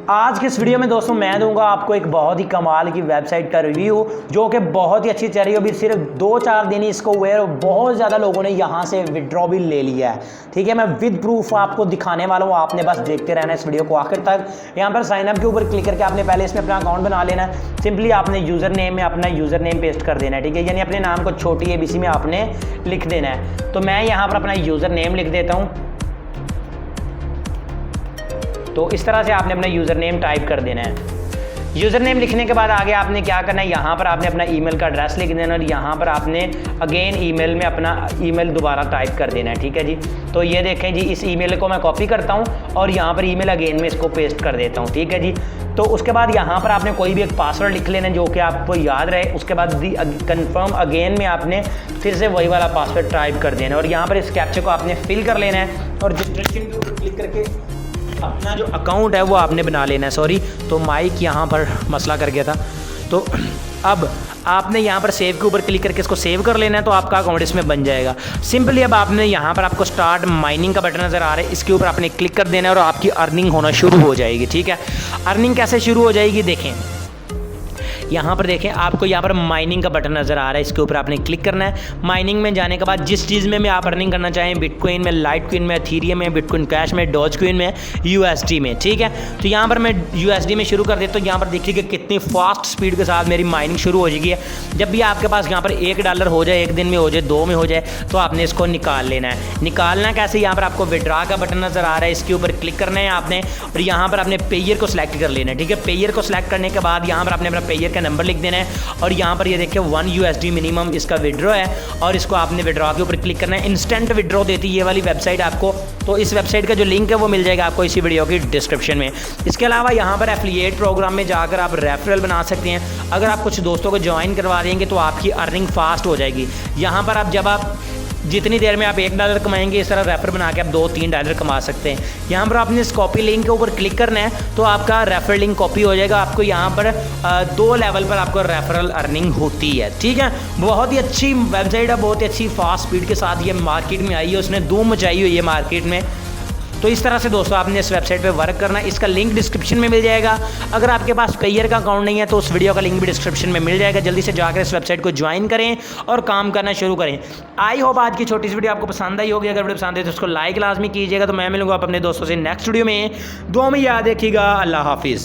आज के इस वीडियो में दोस्तों मैं दूंगा आपको एक बहुत ही कमाल की वेबसाइट का रिव्यू जो कि बहुत ही अच्छी चल रही है। अभी सिर्फ 2-4 दिन ही इसको हुए और बहुत ज़्यादा लोगों ने यहाँ से विड्रॉ भी ले लिया है। ठीक है, मैं विद प्रूफ आपको दिखाने वाला हूँ, आपने बस देखते रहना इस वीडियो को आखिर तक। यहाँ पर साइन अप के ऊपर क्लिक करके आपने पहले इसमें अपना अकाउंट बना लेना है। सिंपली आपने यूज़र नेम में अपना यूज़र नेम पेस्ट कर देना है। ठीक है, यानी अपने नाम को छोटी ABC में आपने लिख देना है। तो मैं यहाँ पर अपना यूज़र नेम लिख देता हूँ। तो इस तरह से आपने अपना यूज़र नेम टाइप कर देना है। यूज़र नेम लिखने के बाद आगे आपने क्या करना है, यहाँ पर आपने अपना ईमेल का एड्रेस लिख देना और यहाँ पर आपने अगेन ईमेल में अपना ईमेल दोबारा टाइप कर देना है। ठीक है जी, तो ये देखें जी, इस ईमेल को मैं कॉपी करता हूँ और यहाँ पर ईमेल अगेन में इसको पेस्ट कर देता हूँ। ठीक है जी, तो उसके बाद यहाँ पर आपने कोई भी एक पासवर्ड लिख लेना जो कि आपको याद रहे। उसके बाद कन्फर्म अगेन में आपने फिर से वही वाला पासवर्ड टाइप कर देना और यहाँ पर इस कैप्चा को आपने फिल कर लेना है और डिस्क्रिप्शन के ऊपर क्लिक करके अपना जो अकाउंट है वो आपने बना लेना है। सॉरी, तो माइक यहाँ पर मसला कर गया था। तो अब आपने यहाँ पर सेव के ऊपर क्लिक करके इसको सेव कर लेना है, तो आपका अकाउंट इसमें बन जाएगा। सिंपली अब आपने यहाँ पर आपको स्टार्ट माइनिंग का बटन नज़र आ रहा है, इसके ऊपर आपने क्लिक कर देना है और आपकी अर्निंग होना शुरू हो जाएगी। ठीक है, अर्निंग कैसे शुरू हो जाएगी देखें, यहाँ पर देखें आपको यहाँ पर माइनिंग का बटन नज़र आ रहा है, इसके ऊपर आपने क्लिक करना है। माइनिंग में जाने के बाद जिस चीज़ में आप अर्निंग करना चाहें, बिटकॉइन में, लाइटकॉइन में, एथेरियम में, बिटकॉइन कैश में, डॉजकॉइन में, USD में। ठीक है, तो यहाँ पर मैं USD में शुरू कर देता हूँ। यहाँ पर देखिए कि कितनी फास्ट स्पीड के साथ मेरी माइनिंग शुरू हो जाएगी है। जब भी आपके पास यहाँ पर $1 हो जाए, 1 दिन में हो जाए, 2 में हो जाए, तो आपने इसको निकाल लेना है। निकालना कैसे, यहाँ पर आपको विड्रॉ का बटन नज़र आ रहा है, इसके ऊपर क्लिक करना है आपने और यहाँ पर आपने पेयर को सिलेक्ट कर लेना है। ठीक है, पेयर को सिलेक्ट करने के बाद यहाँ पर आपने अपना पेयर का नंबर लिख देना है और यहाँ पर ये देखिए 1 USD मिनिमम इसका विड्रॉ है और इसको आपने विड्रॉ के ऊपर क्लिक करना है। इंस्टेंट विड्रॉ देती है ये वाली वेबसाइट आपको। तो इस वेबसाइट का जो लिंक है वो मिल जाएगा आपको इसी वीडियो की डिस्क्रिप्शन में। इसके अलावा यहाँ पर एफिलिएट प्रोग्राम में जाकर आप रेफरल बना सकते हैं। अगर आप कुछ दोस्तों को ज्वाइन करवा देंगे तो आपकी अर्निंग फास्ट हो जाएगी। यहाँ पर आप जब आप जितनी देर में आप $1 कमाएंगे, इस तरह रेफर बना के आप $2-3 कमा सकते हैं। यहाँ पर आपने इस कॉपी लिंक के ऊपर क्लिक करना है तो आपका रेफर लिंक कॉपी हो जाएगा। आपको यहाँ पर 2 लेवल पर आपको रेफरल अर्निंग होती है। ठीक है, बहुत ही अच्छी वेबसाइट है, बहुत ही अच्छी फास्ट स्पीड के साथ ये मार्केट में आई है, उसने धूम मचाई हुई है मार्केट में। तो इस तरह से दोस्तों आपने इस वेबसाइट पे वर्क करना है। इसका लिंक डिस्क्रिप्शन में मिल जाएगा। अगर आपके पास पेयर का अकाउंट नहीं है तो उस वीडियो का लिंक भी डिस्क्रिप्शन में मिल जाएगा। जल्दी से जाकर इस वेबसाइट को ज्वाइन करें और काम करना शुरू करें। आई होप आज की छोटी सी वीडियो आपको पसंद आई होगी। अगर वीडियो पसंद है तो उसको लाइक लाजमी कीजिएगा। तो मैं मिलूंगा अपने दोस्तों से नेक्स्ट वीडियो में। दुआ में याद रखिएगा। अल्लाह हाफिज़।